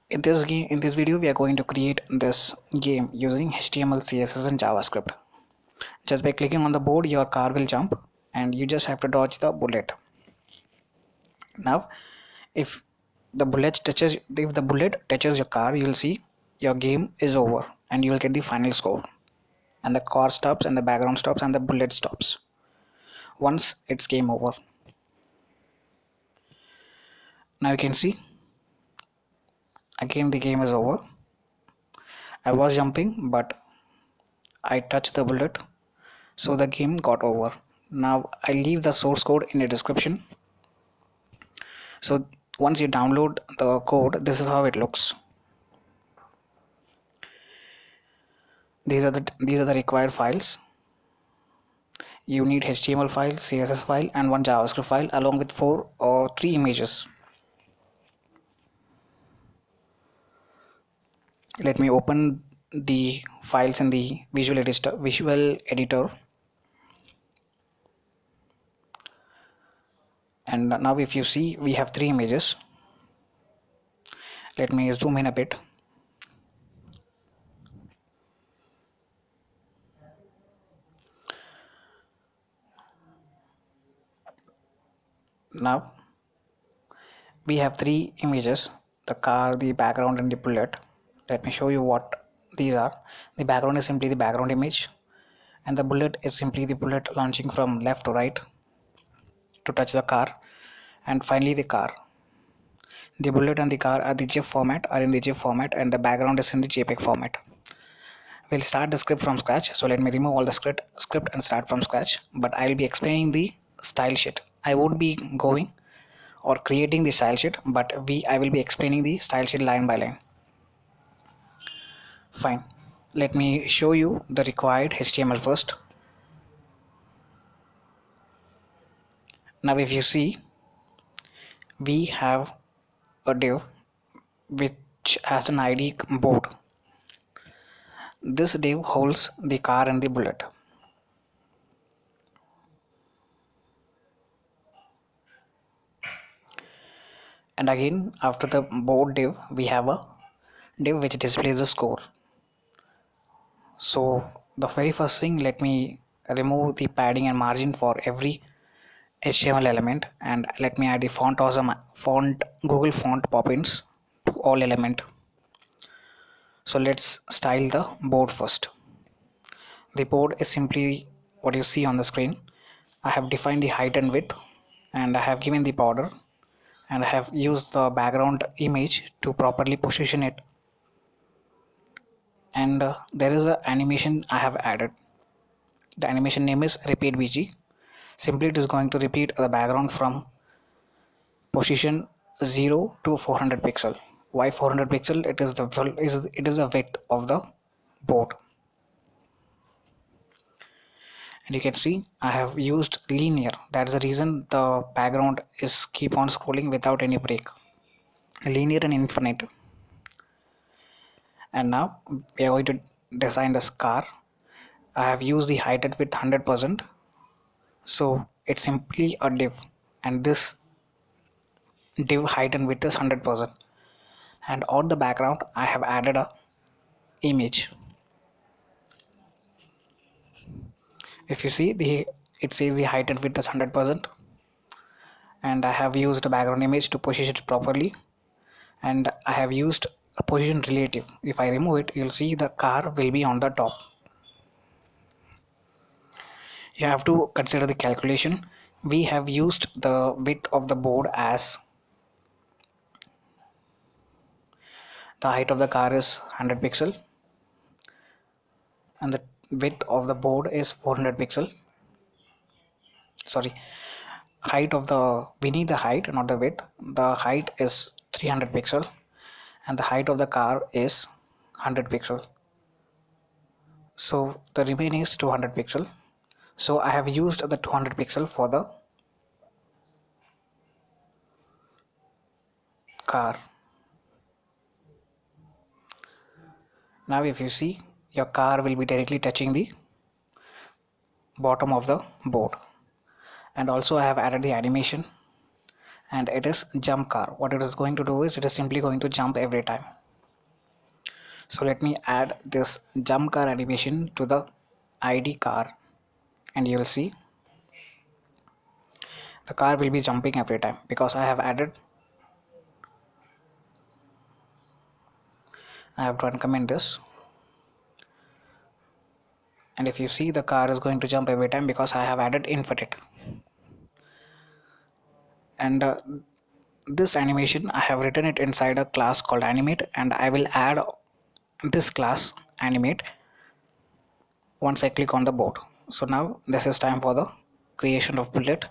In this video, we are going to create this game using HTML, CSS, and JavaScript. Just by clicking on the board, your car will jump, and you just have to dodge the bullet. Now, if if the bullet touches your car, you'll see your game is over, and you'll get the final score. And the car stops, and the background stops, and the bullet stops. Once it's game over. Now you can see again the game is over. I was jumping, but I touched the bullet, so the game got over. Now I leave the source code in the description. So once you download the code, this is how it looks. These are the required files. You need HTML file, CSS file, and one JavaScript file along with 4 or 3 images. Let me open the files in the visual editor. And now if you see, we have 3 images. Let me zoom in a bit. Now we have 3 images: the car, the background, and the bullet. Let me show you what these are. The background is simply the background image, and the bullet is simply the bullet launching from left to right to touch the car, and finally the car. The bullet and the car are in the GIF format, and the background is in the JPEG format. We'll start the script from scratch. So let me remove all the script and start from scratch. But I'll be explaining the style sheet. I won't be going or creating the style sheet, but I will be explaining the style sheet line by line. Fine. Let me show you the required HTML first. Now if you see, we have a div which has an ID board. This div holds the car and the bullet. And again, after the board div, we have a div which displays the score. So the very first thing, let me remove the padding and margin for every HTML element, and let me add the font Google font pop-ins to all element. So let's style the board first. The board is simply what you see on the screen. I have defined the height and width, and I have given the border, and I have used the background image to properly position it. And there is an animation I have added. The animation name is repeat BG. Simply it is going to repeat the background from position 0 to 400 pixel. Why 400 pixel? It is the width of the board. And you can see I have used linear. That's the reason the background is keep on scrolling without any break. Linear and infinite. And now we are going to design this car. I have used the height and width 100%. So it's simply a div, and this div height and width is 100%. And on the background I have added a image. If you see, it says the height and width is 100%, and I have used a background image to position it properly, and I have used a position relative. If I remove it, you'll see the car will be on the top. You have to consider the calculation. We have used the width of the board as the height of the car is 100 pixel, and the width of the board is 400 pixel. Sorry, height of the we need the height, not the width. The height is 300 pixel, and the height of the car is 100 pixel. So the remaining is 200 pixel. So I have used the 200 pixel for the car. Now if you see, your car will be directly touching the bottom of the board. And also I have added the animation, and it is jump car. What it is going to do is it is simply going to jump every time. So let me add this jump car animation to the ID car, and you will see the car will be jumping every time because I have to uncomment this, and if you see the car is going to jump every time because I have added infinite. And this animation I have written it inside a class called animate, and I will add this class animate once I click on the board. So now this is time for the creation of bullet.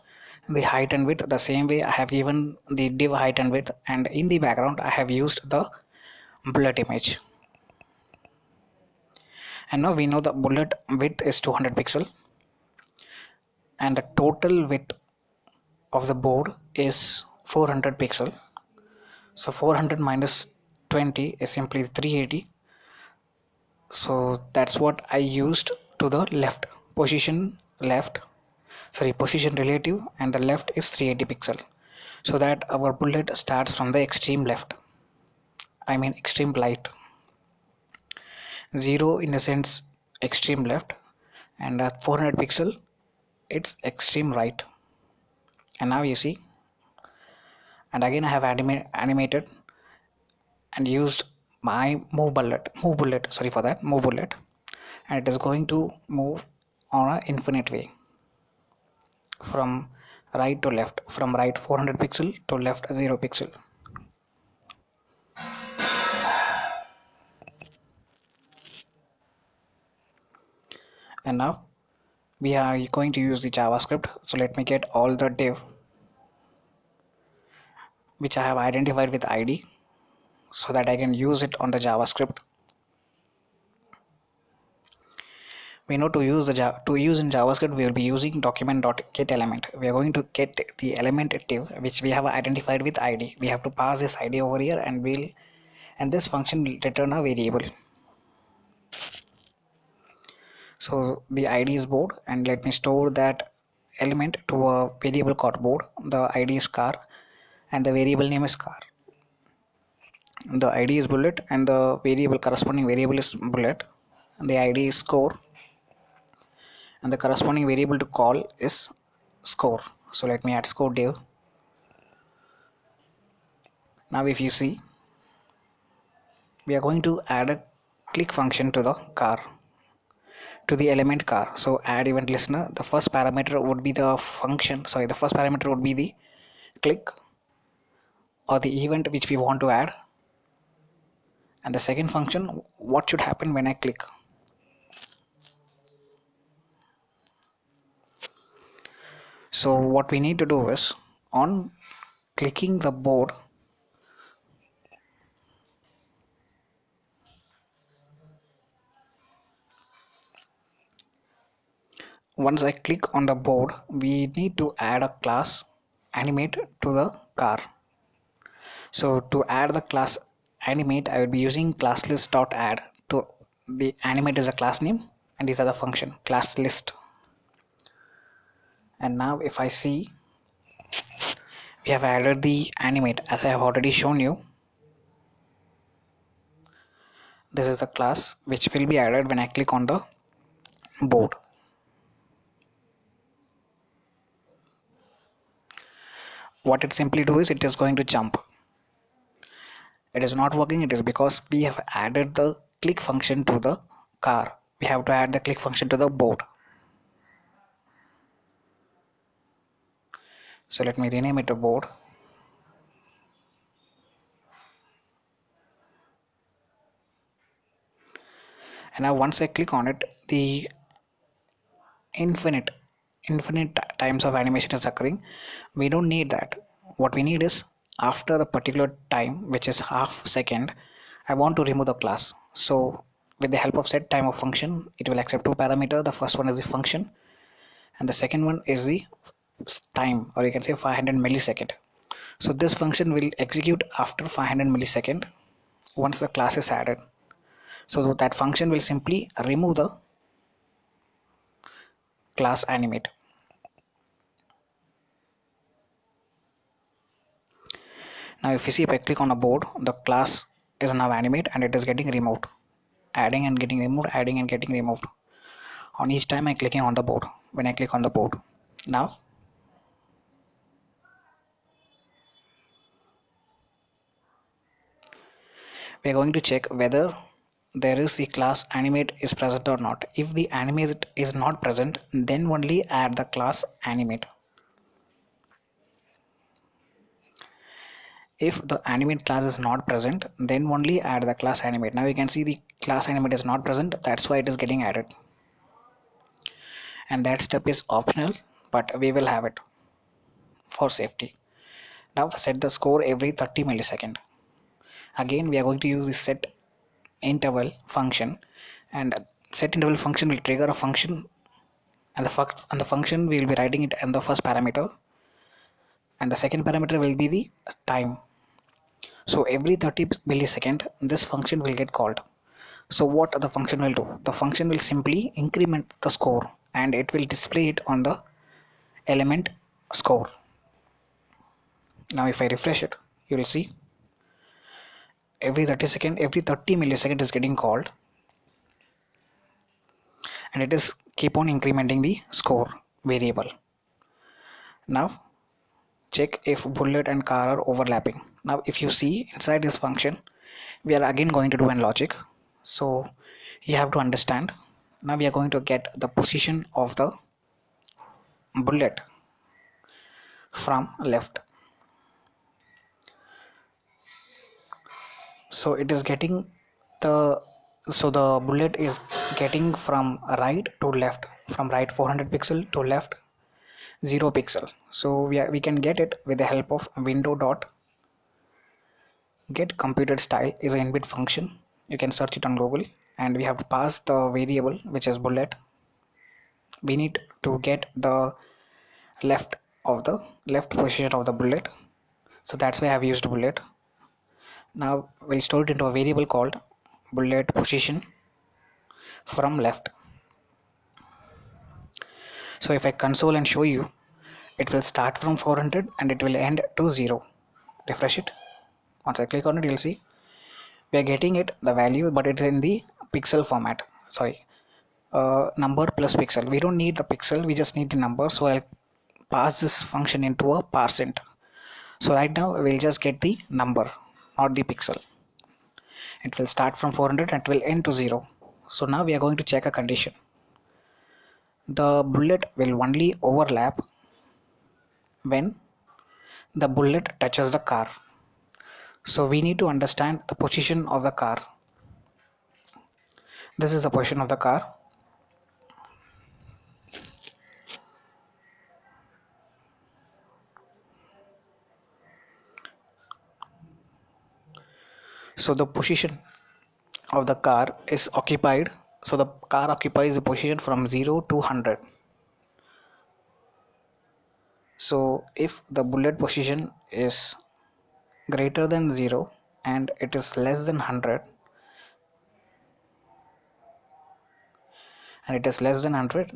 The height and width the same way I have given the div height and width, and in the background I have used the bullet image. And now we know the bullet width is 200 pixel and the total width of the board is 400 pixel. So 400 minus 20 is simply 380. So that's what I used to the left position relative, and the left is 380 pixel, so that our bullet starts from the extreme left, I mean extreme light, 0 in a sense extreme left, and at 400 pixel it's extreme right. And now you see, and again I have animated and used my move bullet, and it is going to move on an infinite way from right to left, from right 400 pixel to left 0 pixel. And now we are going to use the JavaScript. So let me get all the div which I have identified with ID so that I can use it on the JavaScript. We know to use to use in JavaScript we will be using document.getElement. We are going to get the element div which we have identified with ID. We have to pass this ID over here, and this function will return a variable. So the ID is board, and let me store that element to a variable called board. The ID is car and the variable name is car. The ID is bullet and the variable corresponding variable is bullet, and the ID is score, and the corresponding variable to call is score. So let me add score div. Now if you see, we are going to add a click function to the car, to the element car. So add event listener, the first parameter would be the function, sorry, the first parameter would be the click or the event which we want to add, and the second function, what should happen when I click. So what we need to do is, on clicking the board, once I click on the board, we need to add a class animate to the car. So to add the class animate, I will be using class list.add. To the animate is a class name and these are the function class list. And now if I see, we have added the animate as I have already shown you. This is the class which will be added when I click on the board. What it simply do is it is going to jump. It is not working, it is because we have added the click function to the car. We have to add the click function to the board. So let me rename it to board. And now once I click on it, the infinite times of animation is occurring. We don't need that. What we need is, after a particular time, which is half second, I want to remove the class. So with the help of setTimeout function, it will accept two parameters. The first one is the function and the second one is the time, or you can say 500 millisecond. So this function will execute after 500 millisecond once the class is added. So that function will simply remove the class animate. Now if you see, if I click on a board, the class is now animate and it is getting removed, adding and getting removed, adding and getting removed on each time I clicking on the board. When I click on the board, now we are going to check whether there is the class animate is present or not. If the animate is not present, then only add the class animate. If the animate class is not present, then only add the class animate. Now you can see the class animate is not present, that's why it is getting added, and that step is optional, but we will have it for safety. Now set the score every 30 millisecond. Again we are going to use the set interval function, and set interval function will trigger a function, and the function we will be writing it in the first parameter, and the second parameter will be the time. So every 30 millisecond this function will get called. So what the function will do? The function will simply increment the score and it will display it on the element score. Now if I refresh it, you will see every 30 millisecond is getting called, and it is keep on incrementing the score variable. Now check if bullet and car are overlapping. Now if you see inside this function, we are again going to do an logic. So you have to understand. Now we are going to get the position of the bullet from left. So it is getting the so the bullet is getting from right to left, from right 400 pixel to left 0 pixel. So we can get it with the help of window dot get computed style is an inbuilt function. You can search it on Google, and we have to pass the variable which is bullet. We need to get the left of the left position of the bullet, so that's why I have used bullet. Now we'll store it into a variable called bullet position from left. So if I console and show you, it will start from 400 and it will end to 0. Refresh it. Once I click on it, you'll see we are getting it the value, but it's in the pixel format. Sorry, number plus pixel. We don't need the pixel, we just need the number. So I'll pass this function into a parseInt. So right now we'll just get the number, not the pixel. It will start from 400 and it will end to 0. So now we are going to check a condition. The bullet will only overlap when the bullet touches the car. So we need to understand the position of the car. This is the position of the car. So the position of the car is occupied. So the car occupies the position from 0 to 100. So if the bullet position is greater than 0 and it is less than 100,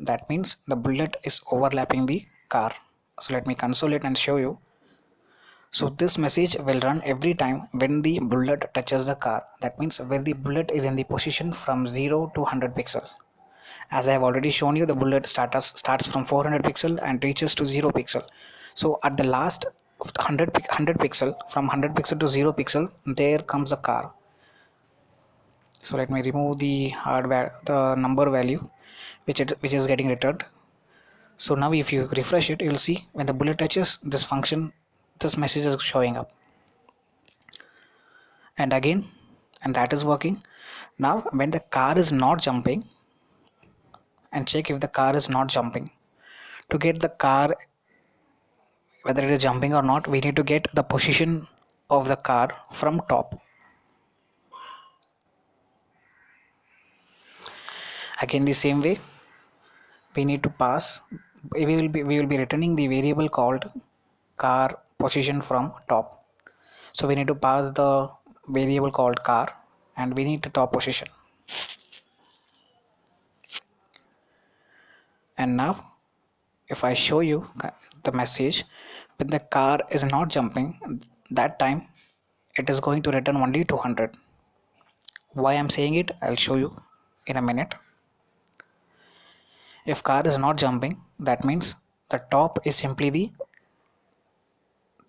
that means the bullet is overlapping the car. So let me console it and show you. So this message will run every time when the bullet touches the car. That means when the bullet is in the position from 0 to 100 pixel. As I have already shown you, the bullet starts from 400 pixel and reaches to 0 pixel. So at the last 100 pixel, from 100 pixel to 0 pixel, there comes a car. So let me remove the hardware, the number value which is getting returned. So now if you refresh it, you'll see when the bullet touches this function, this message is showing up. And again, and that is working. Now when the car is not jumping, and check if the car is not jumping. To get the car, whether it is jumping or not, we need to get the position of the car from top. Again the same way, we need to pass, we will be returning the variable called car position from top. So we need to pass the variable called car and we need the top position. And now if I show you the message, when the car is not jumping, that time it is going to return only 200. Why I'm saying it, I'll show you in a minute. If car is not jumping, that means the top is simply the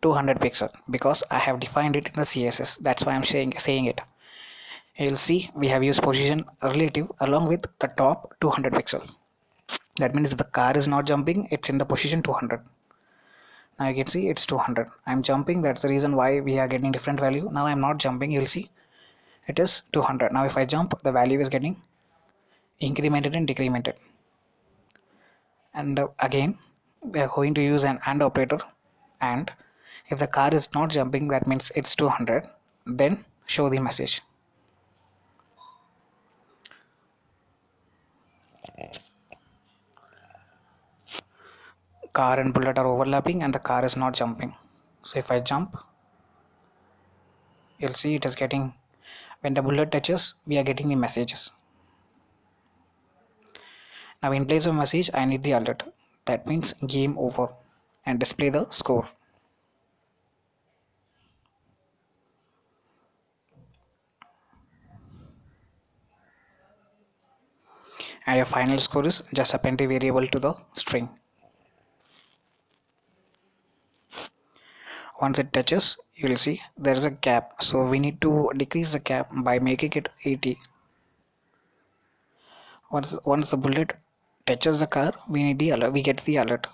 200 pixel because I have defined it in the CSS. That's why I'm saying it. You'll see we have used position relative along with the top 200 pixels. That means if the car is not jumping, it's in the position 200. Now you can see it's 200. I'm jumping, that's the reason why we are getting different value. Now I'm not jumping, you'll see it is 200. Now if I jump, the value is getting incremented and decremented. And again, we are going to use an AND operator. And if the car is not jumping, that means it's 200. Then show the message. Car and bullet are overlapping and the car is not jumping. So if I jump, you'll see it is getting, when the bullet touches, we are getting the messages. Now in place of message, I need the alert. That means game over and display the score. And your final score is just append a variable to the string. Once it touches, you will see there is a gap, so we need to decrease the gap by making it 80. Once the bullet touches the car, we need the alert, we get the alert.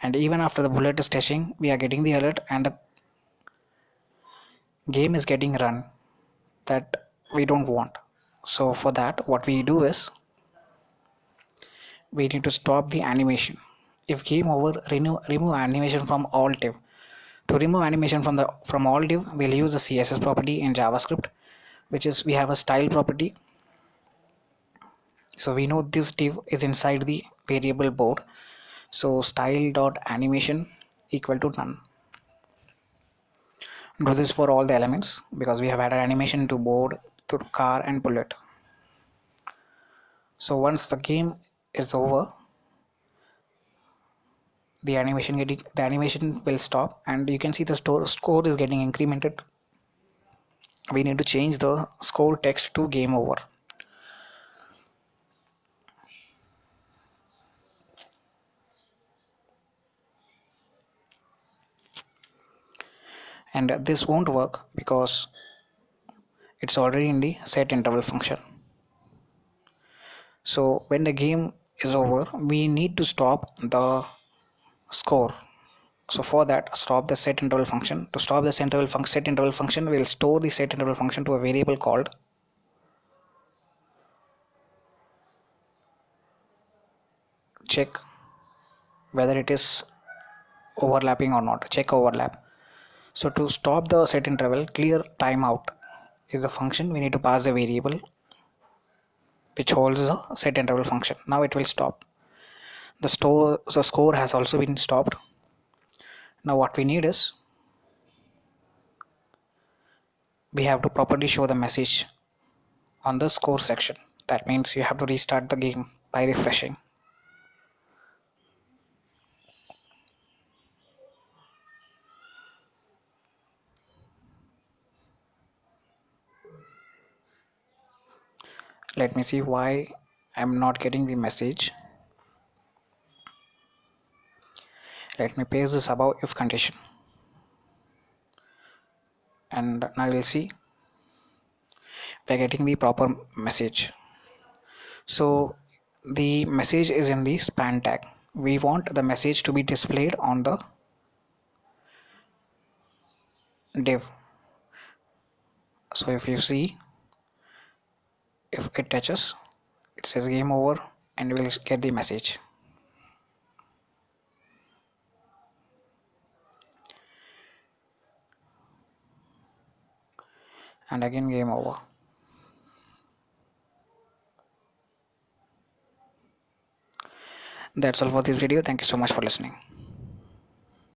And even after the bullet is touching, we are getting the alert and the game is getting run. That we don't want. So for that, what we do is we need to stop the animation. If game over, remove animation from all div. To remove animation from all div, we'll use the CSS property in JavaScript, which is we have a style property. So we know this div is inside the variable board. So style dot animation equal to none. Do this for all the elements because we have added animation to board, to car and bullet. So once the game is over, the animation will stop and you can see the score is getting incremented. We need to change the score text to game over. And this won't work because it's already in the setInterval function. So when the game is over, we need to stop the score. So for that, stop the setInterval function. To stop the setInterval function, we'll store the setInterval function to a variable called check whether it is overlapping or not. Check overlap. So to stop the setInterval, clearTimeout is the function. We need to pass the variable which holds the setInterval function. Now it will stop. The score has also been stopped. Now what we need is we have to properly show the message on the score section. That means you have to restart the game by refreshing. Let me see why I'm not getting the message. Let me paste this above if condition. And now you'll see we're getting the proper message. So the message is in the span tag. We want the message to be displayed on the div. So if you see, if it touches, it says game over and we'll get the message. And again game over. That's all for this video. Thank you so much for listening.